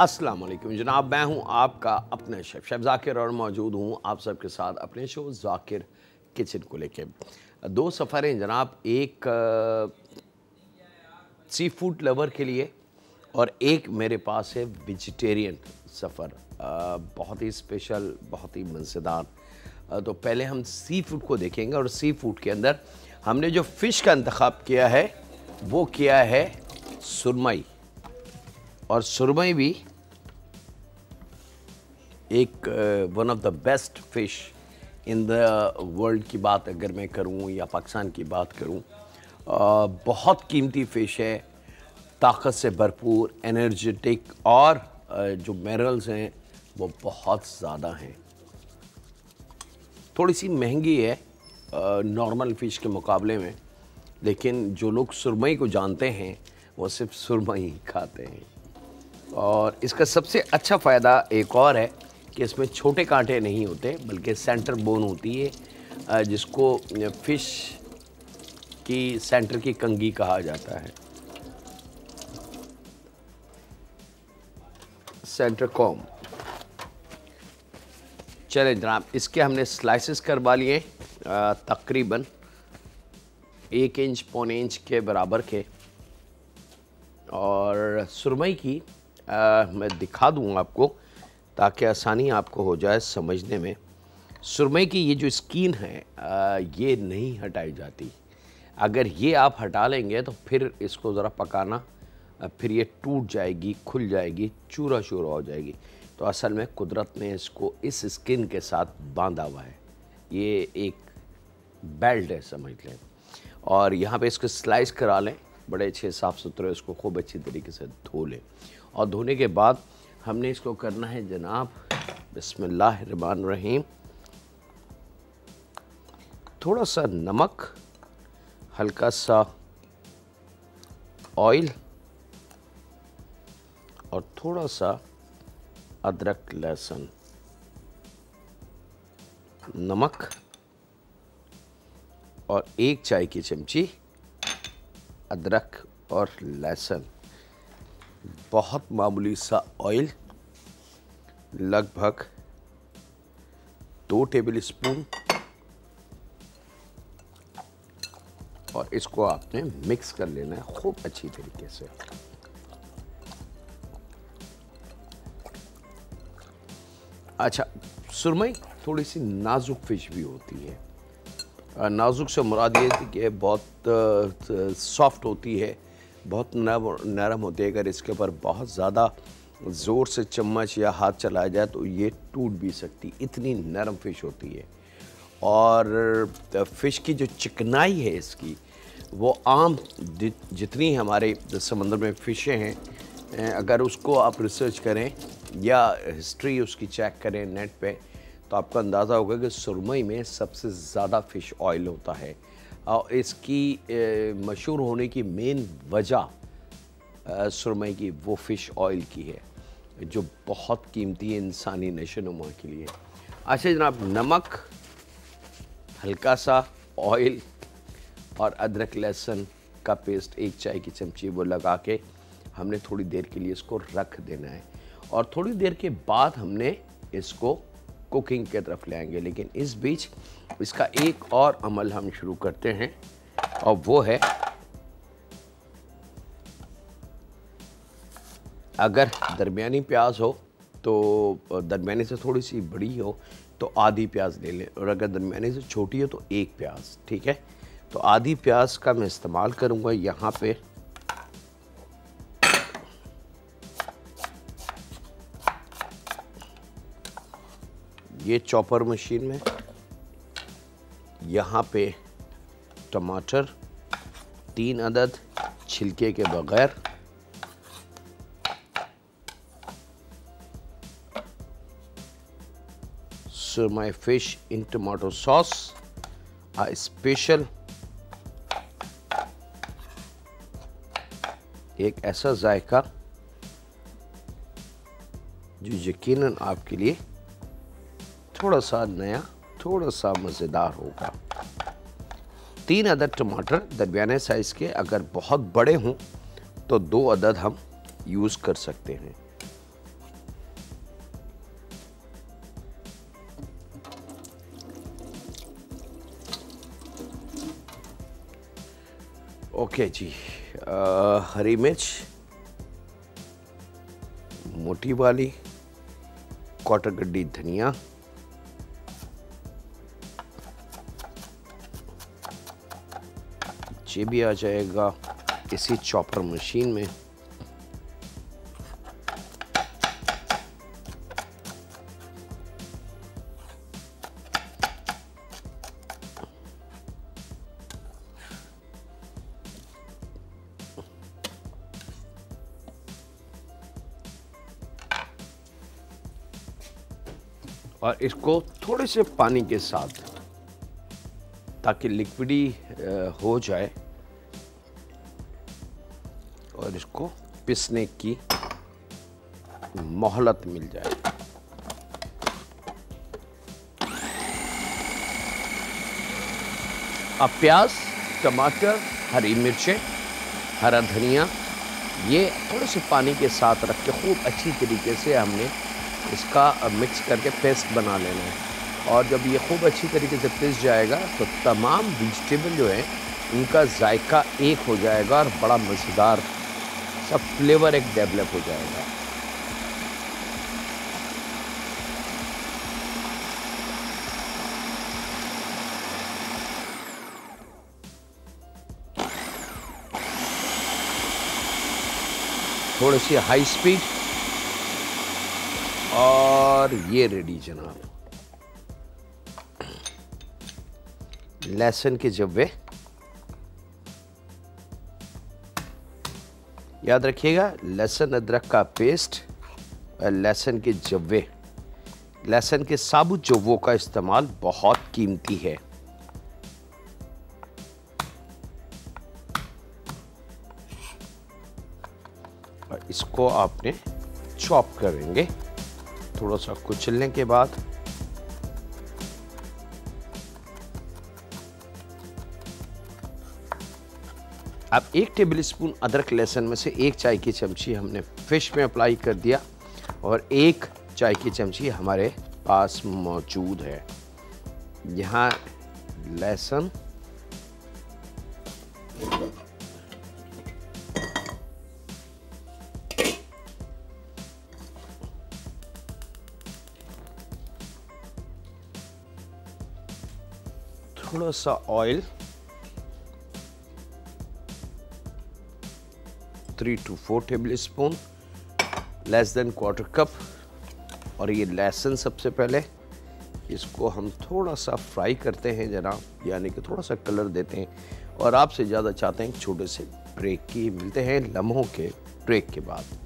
अस्सलाम वालेकुम जनाब, मैं हूं आपका अपना शेफ़ ज़ाकिर और मौजूद हूं आप सबके साथ अपने शो ज़ाकिर किचन को लेके। दो सफ़र हैं जनाब, एक सी फूड लवर के लिए और एक मेरे पास है वेजिटेरियन सफ़र। बहुत ही स्पेशल, बहुत ही मज़ेदार। तो पहले हम सी फूड को देखेंगे और सी फूड के अंदर हमने जो फ़िश का इंतखाब किया है वो किया है सुरमई। और सुरमई भी एक one of the best fish in the world की बात अगर मैं करूं या पाकिस्तान की बात करूं, बहुत कीमती फ़िश है, ताकत से भरपूर, एनर्जेटिक और जो मिनरल्स हैं वो बहुत ज़्यादा हैं। थोड़ी सी महंगी है नॉर्मल फ़िश के मुकाबले में, लेकिन जो लोग सुरमई को जानते हैं वो सिर्फ सुरमई ही खाते हैं। और इसका सबसे अच्छा फ़ायदा एक और है कि इसमें छोटे कांटे नहीं होते बल्कि सेंटर बोन होती है, जिसको फ़िश की सेंटर की कंघी कहा जाता है, सेंटर कॉम। चलें जनाब, इसके हमने स्लाइसेस करवा लिए तकरीबन 1 इंच पौने इंच के बराबर के। और सुरमई की मैं दिखा दूँ आपको ताकि आसानी आपको हो जाए समझने में। सुरमई की ये जो स्किन है ये नहीं हटाई जाती। अगर ये आप हटा लेंगे तो फिर इसको ज़रा पकाना, फिर ये टूट जाएगी, खुल जाएगी, चूरा चूरा हो जाएगी। तो असल में कुदरत ने इसको इस स्किन के साथ बांधा हुआ है, ये एक बेल्ट है समझ लें। और यहाँ पे इसको स्लाइस करा लें, बड़े अच्छे साफ़ सुथरे, इसको खूब अच्छी तरीके से धो लें। और धोने के बाद हमने इसको करना है जनाब बिस्मिल्लाहिर्रहमानिर्रहीम, थोड़ा सा नमक, हल्का सा ऑयल और थोड़ा सा अदरक लहसुन। नमक और 1 चाय की चमची अदरक और लहसुन, बहुत मामूली सा ऑयल, लगभग 2 टेबल स्पून, और इसको आपने मिक्स कर लेना है खूब अच्छी तरीके से। अच्छा, सुरमई थोड़ी सी नाजुक फ़िश भी होती है। नाजुक से मुराद ये थी कि बहुत सॉफ्ट होती है, बहुत नरम होती है। अगर इसके ऊपर बहुत ज़्यादा ज़ोर से चम्मच या हाथ चलाया जाए तो ये टूट भी सकती, इतनी नरम फ़िश होती है। और फ़िश की जो चिकनाई है इसकी, वो आम जितनी हमारे समंदर में फ़िशें हैं, अगर उसको आप रिसर्च करें या हिस्ट्री उसकी चेक करें नेट पे, तो आपको अंदाज़ा होगा कि सुरमई में सबसे ज़्यादा फ़िश ऑयल होता है। और इसकी मशहूर होने की मेन वजह सुरमई की वो फ़िश ऑयल की है, जो बहुत कीमती है इंसानी नशोनुमा के लिए। अच्छा जनाब, नमक, हल्का सा ऑयल और अदरक लहसुन का पेस्ट 1 चाय की चमची वो लगा के हमने थोड़ी देर के लिए इसको रख देना है। और थोड़ी देर के बाद हमने इसको कुकिंग की तरफ ले आएंगे। लेकिन इस बीच इसका एक और अमल हम शुरू करते हैं, और वो है, अगर दरमियानी प्याज हो तो दरमियानी से थोड़ी सी बड़ी हो तो आधी प्याज ले लें, और अगर दरमियानी से छोटी हो तो 1 प्याज, ठीक है। तो आधी प्याज का मैं इस्तेमाल करूँगा यहाँ पे। ये चॉपर मशीन में, यहाँ पे टमाटर 3 अदद छिलके के बगैर, सुरमई fish in tomato sauce, a special, एक ऐसा जायका जो यकीनन आपके लिए थोड़ा सा नया, थोड़ा सा मज़ेदार होगा। 3 अदद टमाटर दरमियाने साइज़ के, अगर बहुत बड़े हों तो 2 अदद हम यूज़ कर सकते हैं। ओके जी, हरी मिर्च मोटी वाली, क्वार्टर गड्डी धनिया, ये भी आ जाएगा इसी चॉपर मशीन में। और इसको थोड़े से पानी के साथ, ताकि लिक्विडी हो जाए और इसको पिसने की मोहलत मिल जाए। अब प्याज, टमाटर, हरी मिर्चें, हरा धनिया, ये थोड़े से पानी के साथ रख के खूब अच्छी तरीके से हमने इसका मिक्स करके पेस्ट बना लेना है। और जब ये खूब अच्छी तरीके से पिस जाएगा तो तमाम वेजिटेबल जो है उनका जायका एक हो जाएगा और बड़ा मज़ेदार सब फ्लेवर एक डेवलप हो जाएगा। थोड़ी सी हाई स्पीड और ये रेडी जनाब, लहसुन के जब्बे। याद रखिएगा, लहसुन अदरक का पेस्ट, लहसुन के जब्बे, लहसुन के साबुत जव्वों का इस्तेमाल बहुत कीमती है। और इसको आपने चॉप करेंगे थोड़ा सा कुचलने के बाद। अब 1 टेबलस्पून अदरक लहसुन में से 1 चाय की चमची हमने फिश में अप्लाई कर दिया और 1 चाय की चमची हमारे पास मौजूद है। यहाँ लहसुन, थोड़ा सा oil, 3 to 4 tablespoon, less than quarter cup. और ये लहसुन सबसे पहले इसको हम थोड़ा सा फ्राई करते हैं जनाब, यानी कि थोड़ा सा कलर देते हैं। और आपसे ज़्यादा चाहते हैं छोटे से ब्रेक की, मिलते हैं लम्हों के ब्रेक के बाद।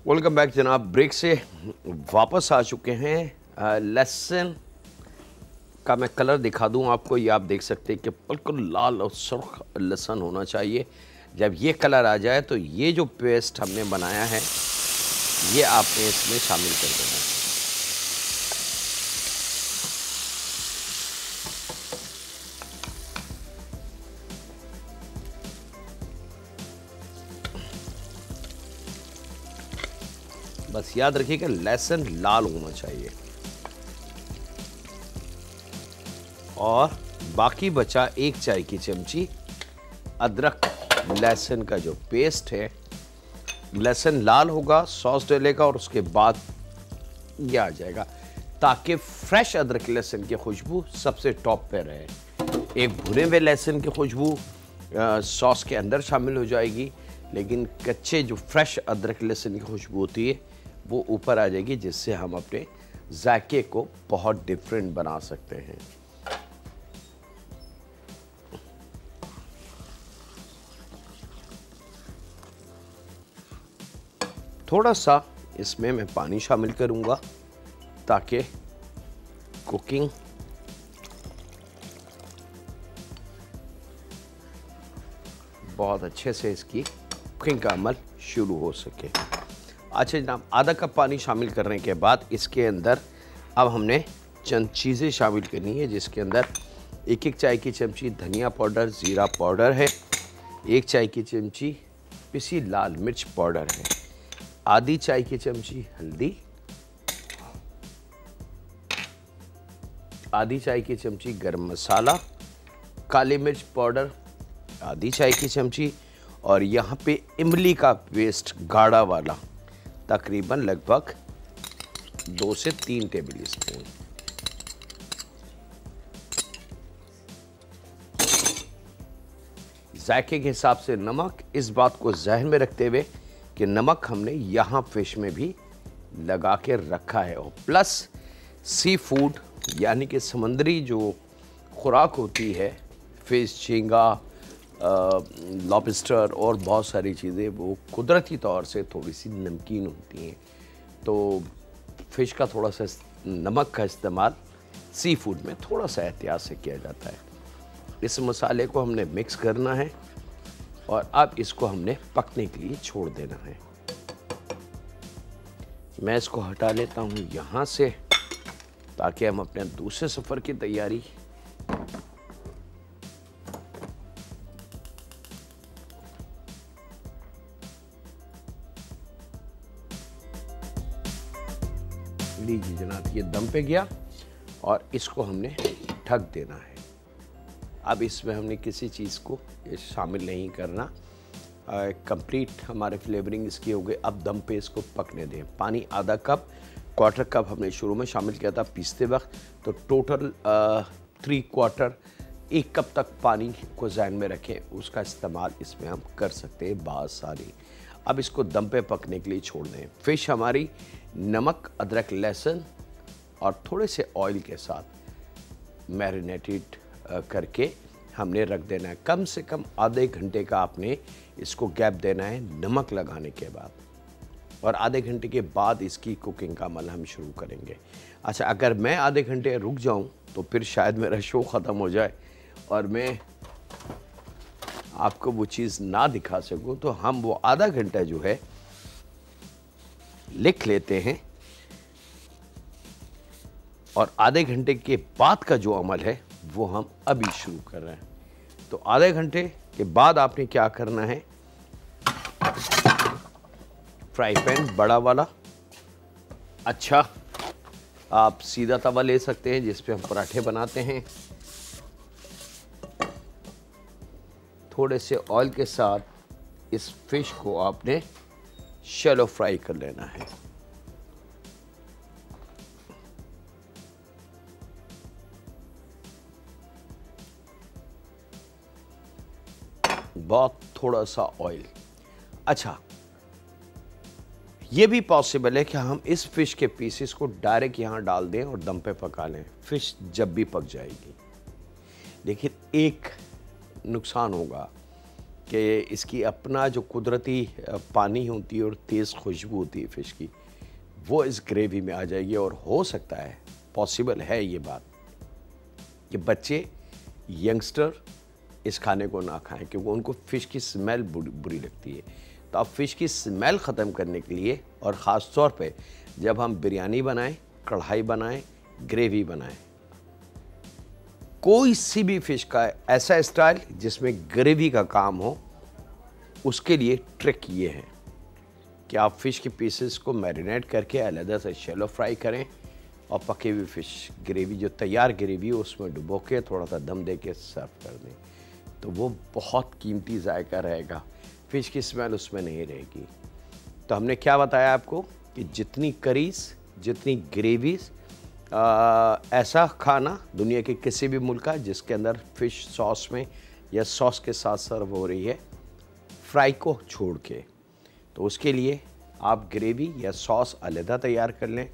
वेलकम बैक जनाब, ब्रेक से वापस आ चुके हैं। लहसुन का मैं कलर दिखा दूं आपको, ये आप देख सकते हैं कि बिल्कुल लाल और सुर्ख लहसुन होना चाहिए। जब ये कलर आ जाए तो ये जो पेस्ट हमने बनाया है ये आपने इसमें शामिल कर देना है। बस याद रखिएगा लहसुन लाल होना चाहिए। और बाकी बचा 1 चाय की चमची अदरक लहसुन का जो पेस्ट है। लहसुन लाल होगा, सॉस डलेगा और उसके बाद ये आ जाएगा, ताकि फ्रेश अदरक लहसुन की खुशबू सबसे टॉप पे रहे। एक भुने हुए लहसुन की खुशबू सॉस के अंदर शामिल हो जाएगी, लेकिन कच्चे जो फ्रेश अदरक लहसुन की खुशबू होती है वो ऊपर आ जाएगी, जिससे हम अपने जायके को बहुत डिफरेंट बना सकते हैं। थोड़ा सा इसमें मैं पानी शामिल करूंगा ताकि कुकिंग बहुत अच्छे से इसकी कुकिंग का अमल शुरू हो सके। अच्छा जनाब, आधा कप पानी शामिल करने के बाद इसके अंदर अब हमने चंद चीज़ें शामिल करनी है, जिसके अंदर 1-1 चाय की चमची धनिया पाउडर, ज़ीरा पाउडर है, 1 चाय की चमची पिसी लाल मिर्च पाउडर है, आधी चाय की चमची हल्दी, आधी चाय की चमची गरम मसाला, काली मिर्च पाउडर आधी चाय की चमची, और यहाँ पे इमली का पेस्ट गाढ़ा वाला तकरीबन लगभग 2 से 3 टेबल स्पून। जायके के हिसाब से नमक, इस बात को जहन में रखते हुए कि नमक हमने यहाँ फिश में भी लगा के रखा है, और प्लस सी फूड यानी कि समुद्री जो खुराक होती है, फिश, झींगा, लॉबस्टर और बहुत सारी चीज़ें, वो कुदरती तौर से थोड़ी सी नमकीन होती हैं। तो फ़िश का थोड़ा सा नमक का इस्तेमाल सी फूड में थोड़ा सा एहतियात से किया जाता है। इस मसाले को हमने मिक्स करना है और अब इसको हमने पकने के लिए छोड़ देना है। मैं इसको हटा लेता हूँ यहाँ से, ताकि हम अपने दूसरे सफ़र की तैयारी लीजिए जनाब, ये दम पे गया और इसको हमने ढक देना है। अब इसमें हमने किसी चीज़ को शामिल नहीं करना, कंप्लीट हमारे फ्लेवरिंग इसकी हो गई। अब दम पे इसको पकने दें। पानी आधा कप, 1/4 कप हमने शुरू में शामिल किया था पीसते वक्त, तो टोटल 3/4 1 कप तक पानी को ज़हन में रखें, उसका इस्तेमाल इसमें हम कर सकते हैं बहुत सारी। अब इसको दम पे पकने के लिए छोड़ दें। फ़िश हमारी नमक, अदरक, लहसुन और थोड़े से ऑयल के साथ मैरिनेटेड करके हमने रख देना है। कम से कम आधे घंटे का आपने इसको गैप देना है नमक लगाने के बाद, और आधे घंटे के बाद इसकी कुकिंग का अमल हम शुरू करेंगे। अच्छा, अगर मैं आधे घंटे रुक जाऊं तो फिर शायद मेरा शो ख़त्म हो जाए और मैं आपको वो चीज़ ना दिखा सकूं, तो हम वो आधा घंटा जो है लिख लेते हैं, और आधे घंटे के बाद का जो अमल है वो हम अभी शुरू कर रहे हैं। तो आधे घंटे के बाद आपने क्या करना है, फ्राई पैन बड़ा वाला, अच्छा आप सीधा तवा ले सकते हैं जिस पे हम पराठे बनाते हैं, थोड़े से ऑयल के साथ इस फिश को आपने शैलो फ्राई कर लेना है। बहुत थोड़ा सा ऑयल। अच्छा, ये भी पॉसिबल है कि हम इस फिश के पीसेस को डायरेक्ट यहाँ डाल दें और दम पे पका लें, फिश जब भी पक जाएगी। लेकिन एक नुकसान होगा कि इसकी अपना जो कुदरती पानी होती है और तेज़ खुशबू होती है फ़िश की, वो इस ग्रेवी में आ जाएगी, और हो सकता है, पॉसिबल है ये बात, कि बच्चे, यंगस्टर इस खाने को ना खाएं, क्योंकि उनको फ़िश की स्मेल बुरी लगती है। तो आप फ़िश की स्मेल ख़त्म करने के लिए, और ख़ास तौर पे जब हम बिरयानी बनाएं, कढ़ाई बनाएं, ग्रेवी बनाएं, कोई सी भी फ़िश का ऐसा स्टाइल जिसमें ग्रेवी का काम हो, उसके लिए ट्रिक ये है कि आप फ़िश के पीसेस को मैरिनेट करके अलग से शैलो फ्राई करें, और पकी हुई फ़िश ग्रेवी, जो तैयार ग्रेवी हो, उसमें डुबो के थोड़ा सा दम दे के सर्व कर दें, तो वो बहुत कीमती जायका रहेगा, फ़िश की स्मेल उसमें नहीं रहेगी। तो हमने क्या बताया आपको कि जितनी करीज, जितनी ग्रेवीज, ऐसा खाना दुनिया के किसी भी मुल्क का जिसके अंदर फ़िश सॉस में या सॉस के साथ सर्व हो रही है, फ्राई को छोड़ के, तो उसके लिए आप ग्रेवी या सॉस अलहदा तैयार कर लें।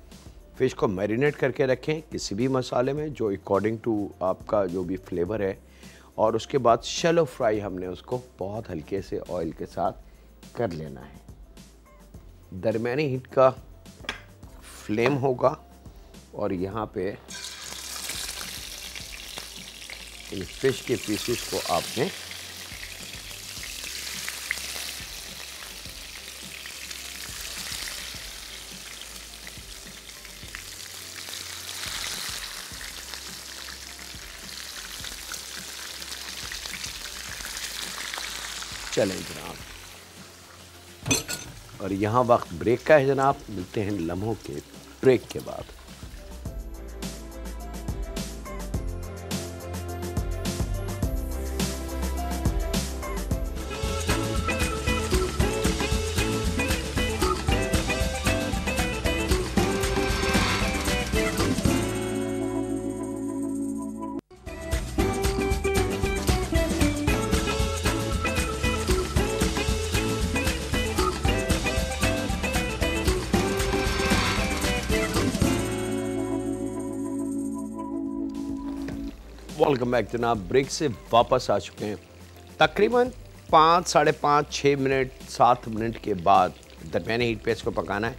फ़िश को मैरिनेट करके रखें किसी भी मसाले में जो अकॉर्डिंग टू आपका जो भी फ्लेवर है, और उसके बाद शैलो फ्राई हमने उसको बहुत हल्के से ऑयल के साथ कर लेना है। दरमियानी हीट का फ्लेम होगा, और यहाँ पे इन फिश के पीसेस को आपने चलें जनाब, और यहाँ वक्त ब्रेक का है जनाब। मिलते हैं लम्हों के ब्रेक के बाद। वेलकम बैक जनाब, ब्रेक से वापस आ चुके हैं। तकरीबन 5, साढ़े 5, 6 मिनट, 7 मिनट के बाद दरमियानी हीट पे इसको पकाना है।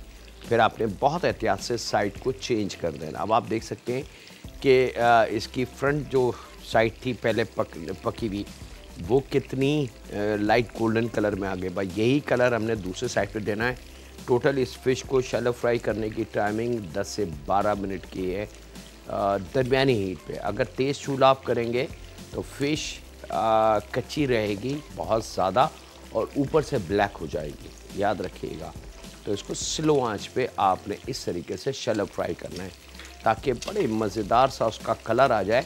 फिर आपने बहुत एहतियात से साइड को चेंज कर देना। अब आप देख सकते हैं कि इसकी फ्रंट जो साइड थी पहले पकी हुई, वो कितनी लाइट गोल्डन कलर में आ गई। भाई यही कलर हमने दूसरे साइड पे देना है। टोटल इस फ़िश को शैलो फ्राई करने की टाइमिंग 10 से 12 मिनट की है दरमियानी हीट पे। अगर तेज़ चूल्हा आप करेंगे तो फ़िश कच्ची रहेगी बहुत ज़्यादा और ऊपर से ब्लैक हो जाएगी, याद रखिएगा। तो इसको स्लो आंच पे आपने इस तरीके से शैलो फ्राई करना है ताकि बड़े मज़ेदार सा उसका कलर आ जाए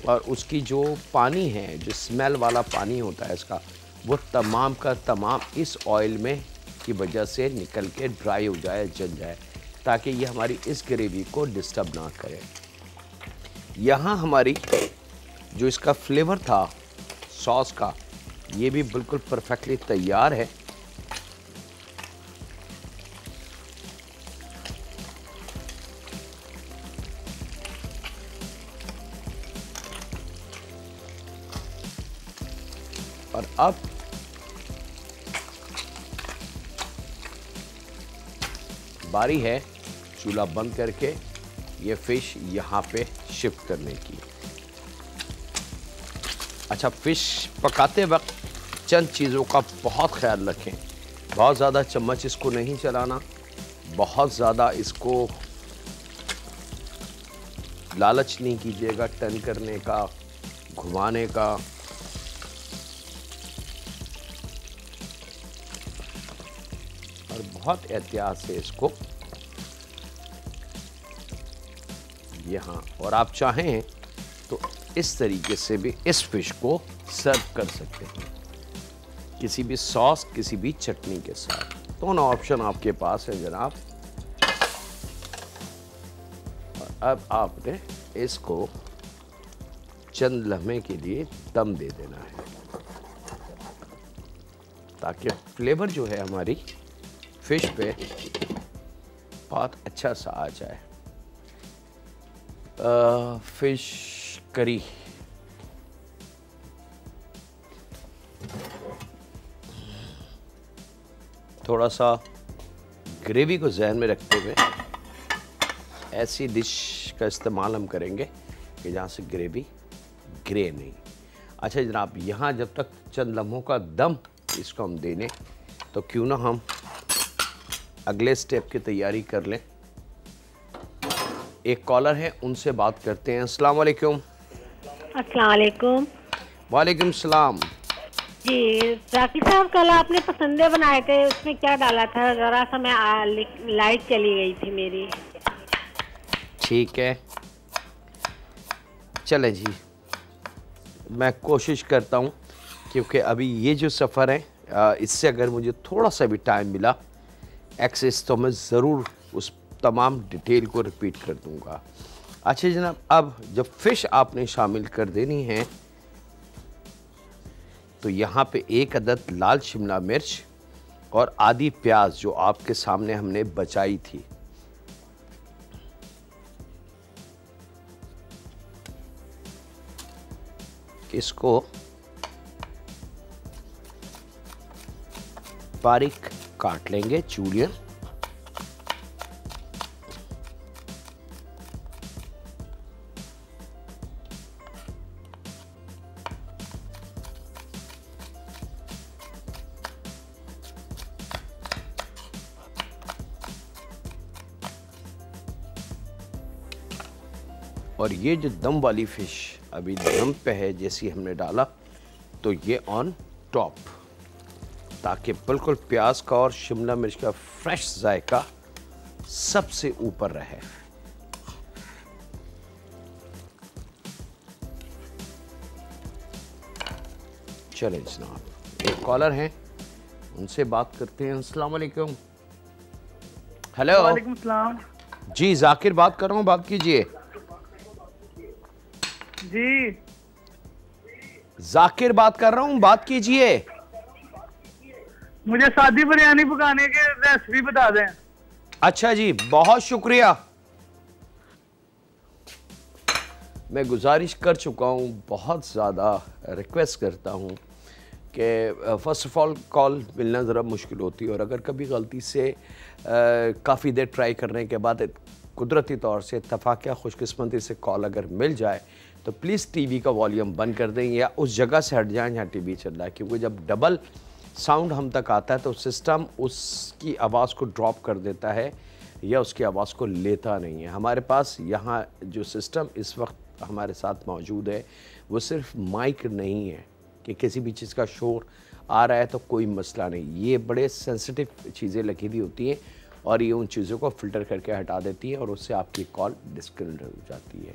और उसकी जो पानी है, जो स्मेल वाला पानी होता है इसका, वो तमाम का तमाम इस ऑयल में की वजह से निकल के ड्राई हो जाए, जल जाए, ताकि ये हमारी इस ग्रेवी को डिस्टर्ब ना करे। यहाँ हमारी जो इसका फ्लेवर था सॉस का, ये भी बिल्कुल परफेक्टली तैयार है। और अब बारी है चूल्हा बंद करके ये फ़िश यहाँ पे शिफ्ट करने की। अच्छा, फ़िश पकाते वक्त चंद चीज़ों का बहुत ख्याल रखें। बहुत ज़्यादा चम्मच इसको नहीं चलाना, बहुत ज़्यादा इसको लालच नहीं कीजिएगा टर्न करने का, घुमाने का। और बहुत एहतियात से इसको यहाँ, और आप चाहें तो इस तरीके से भी इस फिश को सर्व कर सकते हैं, किसी भी सॉस, किसी भी चटनी के साथ। दोनों ऑप्शन आपके पास है जनाब। और अब आपने इसको चंद लम्हे के लिए दम दे देना है ताकि फ्लेवर जो है हमारी फिश पे बहुत अच्छा सा आ जाए। फिश करी थोड़ा सा ग्रेवी को जहन में रखते हुए ऐसी डिश का इस्तेमाल हम करेंगे कि जहाँ से ग्रेवी ग्रे नहीं। अच्छा जनाब, यहाँ जब तक चंद लम्हों का दम इसको हम देने, तो क्यों ना हम अगले स्टेप की तैयारी कर लें। एक कॉलर है, उनसे बात करते हैं। अस्सलाम वालेकुम। अस्सलाम वालेकुम। वालेकुम सलाम। जी राकी साहब, कल आपने पसंदे बनाए थे, उसमें क्या डाला था? ज़रा सा मैं लाइट चली गई थी मेरी। ठीक है, चलें जी, मैं कोशिश करता हूँ क्योंकि अभी ये जो सफ़र है इससे अगर मुझे थोड़ा सा भी टाइम मिला एक्सेस तो मैं ज़रूर उस तमाम डिटेल को रिपीट कर दूंगा। अच्छा जनाब, अब जब फ़िश आपने शामिल कर देनी है तो यहाँ पे 1 अदद लाल शिमला मिर्च और आधी प्याज जो आपके सामने हमने बचाई थी, इसको बारीक काट लेंगे चूड़ियाँ। और ये जो दम वाली फ़िश अभी दम पे है, जैसी हमने डाला तो ये ऑन टॉप, ताकि बिल्कुल प्याज का और शिमला मिर्च का फ्रेश जायका सबसे ऊपर रहे। चलें जनाब, एक कॉलर हैं, उनसे बात करते हैं। अस्सलाम वालेकुम। हेलो। वालेकुम सलाम। जी जाकिर बात कर रहा हूँ, बात कीजिए। जी जाकिर बात कर रहा हूँ, बात कीजिए। मुझे सादी बिरयानी पकाने की रेसिपी बता दें। अच्छा जी, बहुत शुक्रिया। मैं गुजारिश कर चुका हूँ, बहुत ज़्यादा रिक्वेस्ट करता हूँ कि फ़र्स्ट ऑफ़ ऑल कॉल मिलना ज़रा मुश्किल होती है, और अगर कभी गलती से काफ़ी देर ट्राई करने के बाद कुदरती तौर से इत्तफ़ाक़िया खुशकिस्मती से कॉल अगर मिल जाए तो प्लीज़ टीवी का वॉल्यूम बंद कर दें या उस जगह से हट जाएं जहाँ टीवी चल रहा है, क्योंकि जब डबल साउंड हम तक आता है तो सिस्टम उसकी आवाज़ को ड्रॉप कर देता है या उसकी आवाज़ को लेता नहीं है। हमारे पास यहाँ जो सिस्टम इस वक्त हमारे साथ मौजूद है वो सिर्फ माइक नहीं है कि किसी भी चीज़ का शोर आ रहा है तो कोई मसला नहीं, ये बड़े सेंसिटिव चीज़ें लगी हुई होती हैं और ये उन चीज़ों को फ़िल्टर करके हटा देती है और उससे आपकी कॉल डिस्कनेक्ट हो जाती है।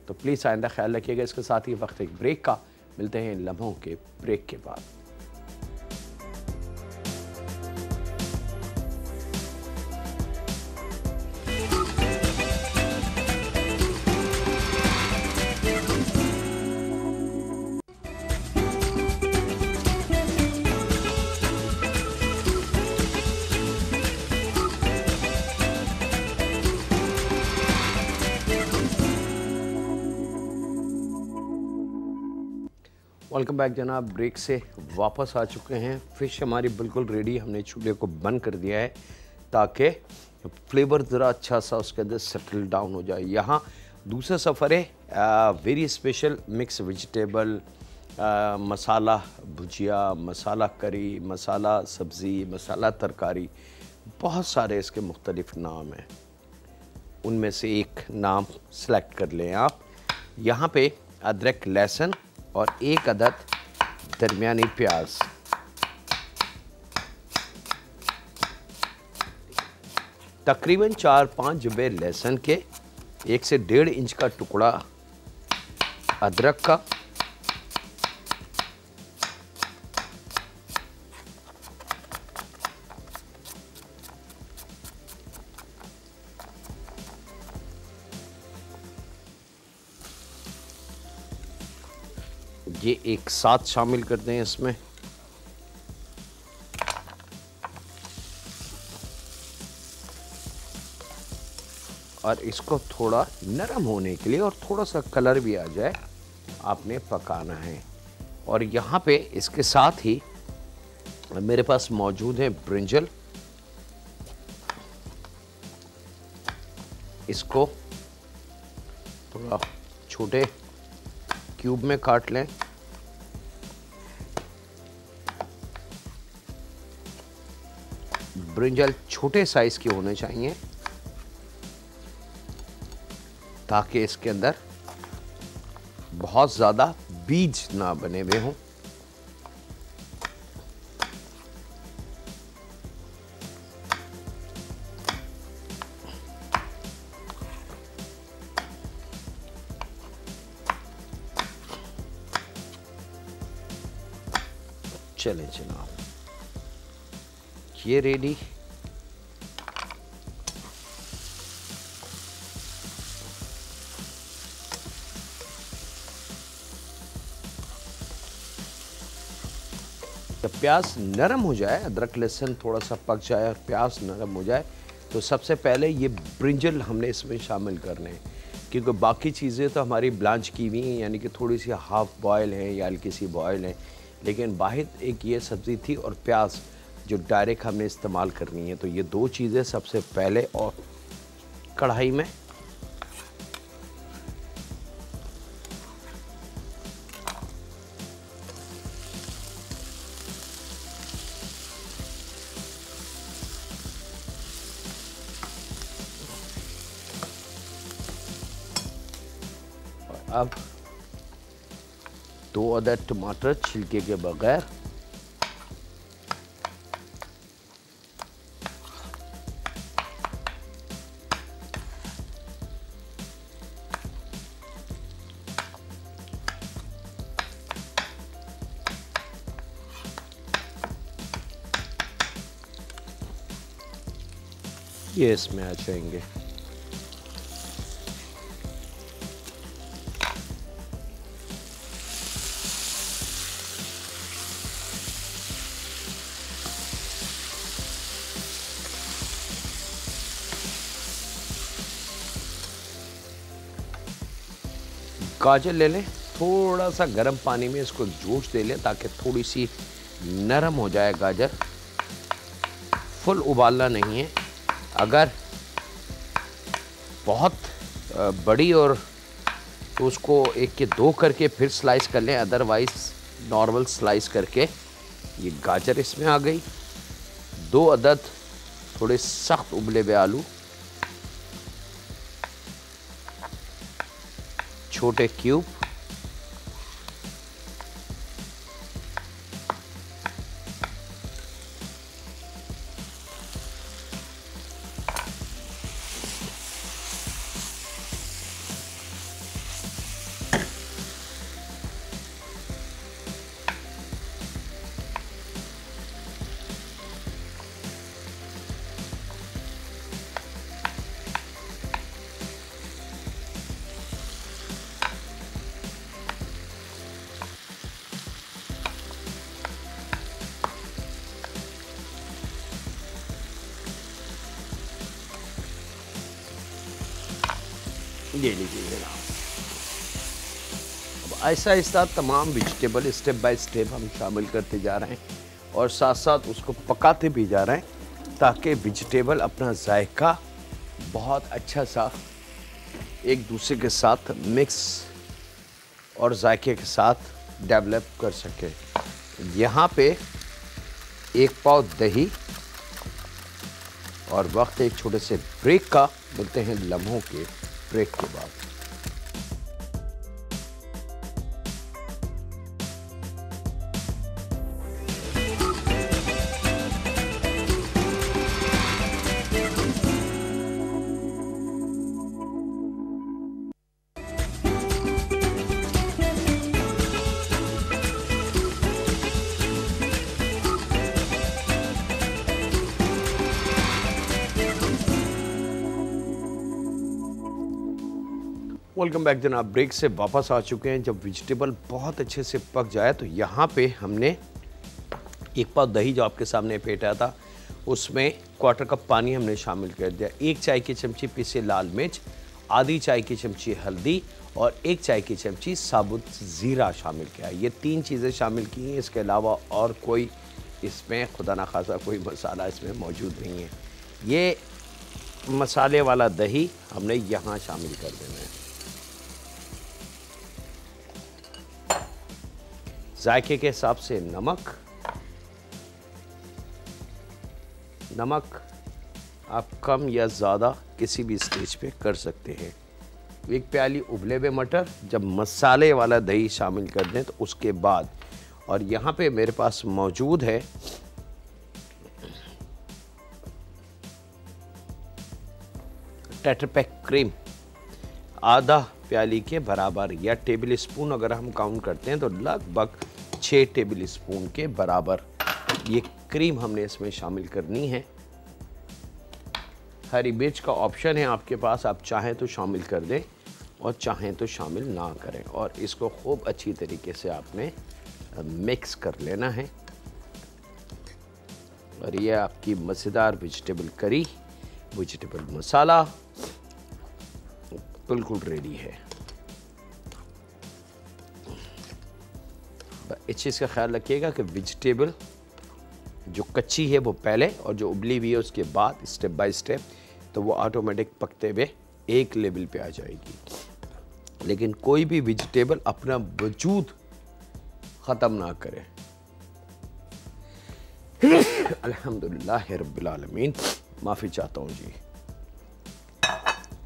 तो प्लीज़ आइंदा ख्याल रखिएगा। इसके साथ ही वक्त एक ब्रेक का, मिलते हैं लम्हों के ब्रेक के बाद। वेलकम बैक जनाब, ब्रेक से वापस आ चुके हैं। फ़िश हमारी बिल्कुल रेडी, हमने चूल्हे को बंद कर दिया है ताकि फ्लेवर ज़रा अच्छा सा उसके अंदर सेटल डाउन हो जाए। यहाँ दूसरा सफ़र है वेरी स्पेशल मिक्स वेजिटेबल, मसाला भुजिया, मसाला करी, मसाला सब्ज़ी, मसाला तरकारी, बहुत सारे इसके मुख्तलिफ़ नाम हैं। उनमें से एक नाम सेलेक्ट कर लें आप। यहाँ पे अदरक, लहसुन और एक अदद दरमियानी प्याज, तकरीबन 4-5 जबे लहसुन के, 1 से 1.5 इंच का टुकड़ा अदरक का, ये एक साथ शामिल कर दें इसमें। और इसको थोड़ा नरम होने के लिए और थोड़ा सा कलर भी आ जाए आपने पकाना है। और यहाँ पे इसके साथ ही मेरे पास मौजूद है ब्रिंजल, इसको थोड़ा छोटे क्यूब में काट लें। ब्रिंजल छोटे साइज के होने चाहिए ताकि इसके अंदर बहुत ज़्यादा बीज ना बने हुए हों। चलें जनाब, ये रेडी। जब प्याज नरम हो जाए, अदरक लहसुन थोड़ा सा पक जाए और प्याज नरम हो जाए तो सबसे पहले ये ब्रिंजल हमने इसमें शामिल करने हैं, क्योंकि बाकी चीज़ें तो हमारी ब्लांच की हुई हैं, यानी कि थोड़ी सी हाफ बॉयल हैं या हल्की सी बॉयल हैं, लेकिन वाहिद एक ये सब्ज़ी थी और प्याज जो डायरेक्ट हमने इस्तेमाल करनी है। तो ये दो चीज़ें सबसे पहले और कढ़ाई में अब 2 अदद टमाटर छिलके के बगैर ये इसमें आ जाएंगे। गाजर ले लें, थोड़ा सा गर्म पानी में इसको जूस दे लें ताकि थोड़ी सी नरम हो जाए गाजर। फुल उबालना नहीं है। अगर बहुत बड़ी और तो उसको एक के दो करके फिर स्लाइस कर लें, अदरवाइज नॉर्मल स्लाइस करके। ये गाजर इसमें आ गई। 2 अदद थोड़े सख्त उबले हुए आलू, छोटे क्यूब, ये लीजिए जनाब। अब ऐसा ऐसा तमाम वेजिटेबल स्टेप बाय स्टेप हम शामिल करते जा रहे हैं और साथ साथ उसको पकाते भी जा रहे हैं ताकि वेजिटेबल अपना जायका बहुत अच्छा सा एक दूसरे के साथ मिक्स और जायके के साथ डेवलप कर सके। यहाँ पे 1 पाव दही और वक्त एक छोटे से ब्रेक का। मिलते हैं लम्हों के ब्रेक के बाद। वेलकम बैक जनाब। ब्रेक से वापस आ चुके हैं। जब वेजिटेबल बहुत अच्छे से पक जाए तो यहाँ पे हमने 1 पाव दही जो आपके सामने फेंटा था उसमें 1/4 कप पानी हमने शामिल कर दिया। 1 चाय की चमची पिसे लाल मिर्च, आधी चाय की चमची हल्दी और 1 चाय की चमची साबुत ज़ीरा शामिल किया। ये 3 चीज़ें शामिल की हैं। इसके अलावा और कोई इसमें खुदा ना खासा कोई मसाला इसमें मौजूद नहीं है। ये मसाले वाला दही हमने यहाँ शामिल कर देना है। जायके के हिसाब से नमक आप कम या ज़्यादा किसी भी स्टेज पे कर सकते हैं। 1 प्याली उबले हुए मटर जब मसाले वाला दही शामिल कर दें तो उसके बाद, और यहाँ पे मेरे पास मौजूद है टेट्रा पैक क्रीम, आधा प्याली के बराबर या टेबल स्पून अगर हम काउंट करते हैं तो लगभग 6 टेबल स्पून के बराबर ये क्रीम हमने इसमें शामिल करनी है। हरी मिर्च का ऑप्शन है आपके पास, आप चाहें तो शामिल कर दें और चाहें तो शामिल ना करें। और इसको खूब अच्छी तरीके से आपने मिक्स कर लेना है। और ये आपकी मज़ेदार वेजिटेबल करी, वेजिटेबल मसाला बिल्कुल रेडी है। इस चीज़ का ख्याल रखिएगा कि वेजिटेबल जो कच्ची है वो पहले और जो उबली हुई है उसके बाद, स्टेप बाय स्टेप, तो वो ऑटोमेटिक पकते हुए एक लेवल पे आ जाएगी। लेकिन कोई भी वेजिटेबल अपना वजूद ख़त्म ना करे। अल्हम्दुलिल्लाह रब्बिल आलमीन। माफ़ी चाहता हूँ जी।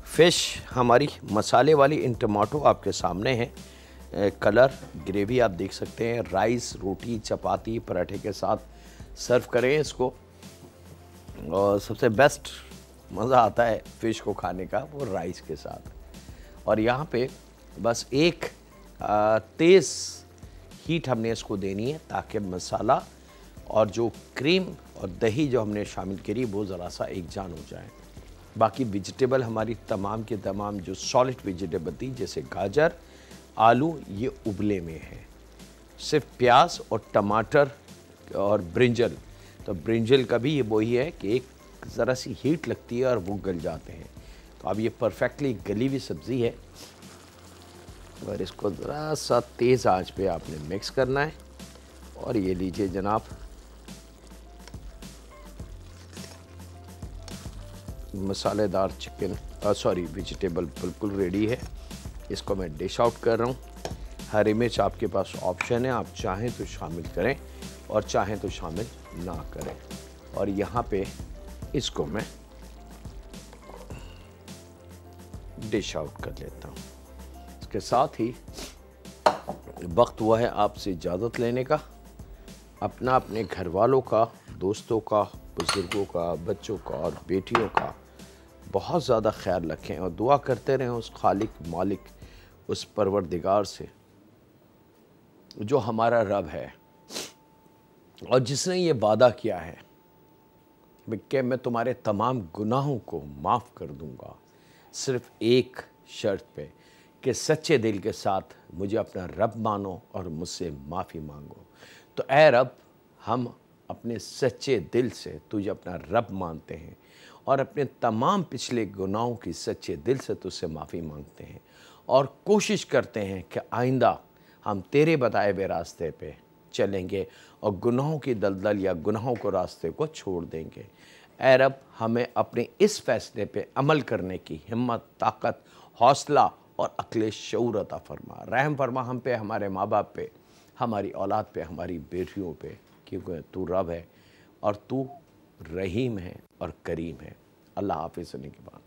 फ़िश हमारी मसाले वाली इन टमाटो आपके सामने है। कलर ग्रेवी आप देख सकते हैं। राइस, रोटी, चपाती, पराठे के साथ सर्व करें इसको। और सबसे बेस्ट मज़ा आता है फ़िश को खाने का वो राइस के साथ। और यहाँ पे बस एक तेज़ हीट हमने इसको देनी है ताकि मसाला और जो क्रीम और दही जो हमने शामिल करी वो ज़रा सा एक जान हो जाए। बाकी वेजिटेबल हमारी तमाम के तमाम जो सॉलिड वेजिटेबल थी जैसे गाजर, आलू, ये उबले में है। सिर्फ प्याज और टमाटर और ब्रिंजल, तो ब्रिंजल का भी ये वही है कि एक ज़रा सी हीट लगती है और वो गल जाते हैं। तो अब ये परफेक्टली गली हुई सब्ज़ी है और इसको ज़रा सा तेज़ आंच पे आपने मिक्स करना है। और ये लीजिए जनाब, मसालेदार चिकन वेजिटेबल बिल्कुल रेडी है। इसको मैं डिश आउट कर रहा हूँ। हरी मिर्च आपके पास ऑप्शन है, आप चाहें तो शामिल करें और चाहें तो शामिल ना करें। और यहाँ पे इसको मैं डिश आउट कर लेता हूँ। इसके साथ ही वक्त हुआ है आपसे इजाज़त लेने का। अपना, अपने घर वालों का, दोस्तों का, बुज़ुर्गों का, बच्चों का और बेटियों का बहुत ज़्यादा ख्याल रखें और दुआ करते रहें उस खालिक मालिक, उस परवरदिगार से जो हमारा रब है और जिसने ये वादा किया है कि मैं तुम्हारे तमाम गुनाहों को माफ़ कर दूंगा, सिर्फ एक शर्त पे कि सच्चे दिल के साथ मुझे अपना रब मानो और मुझसे माफ़ी मांगो। तो ऐ रब, हम अपने सच्चे दिल से तुझे अपना रब मानते हैं और अपने तमाम पिछले गुनाहों की सच्चे दिल से तुझसे माफ़ी मांगते हैं और कोशिश करते हैं कि आइंदा हम तेरे बताए हुए रास्ते पे चलेंगे और गुनाहों की दलदल या गुनाहों को रास्ते को छोड़ देंगे। ऐ रब, हमें अपने इस फैसले पे अमल करने की हिम्मत, ताकत, हौसला और अक्ल शऊर अता फरमा। रहम फरमा हम पे, हमारे माँ बाप पे, हमारी औलाद पे, हमारी बेटियों पे, क्योंकि तू रब है और तू रहीम है और करीम है। अल्लाह हाफ़िज़ होने के बाद।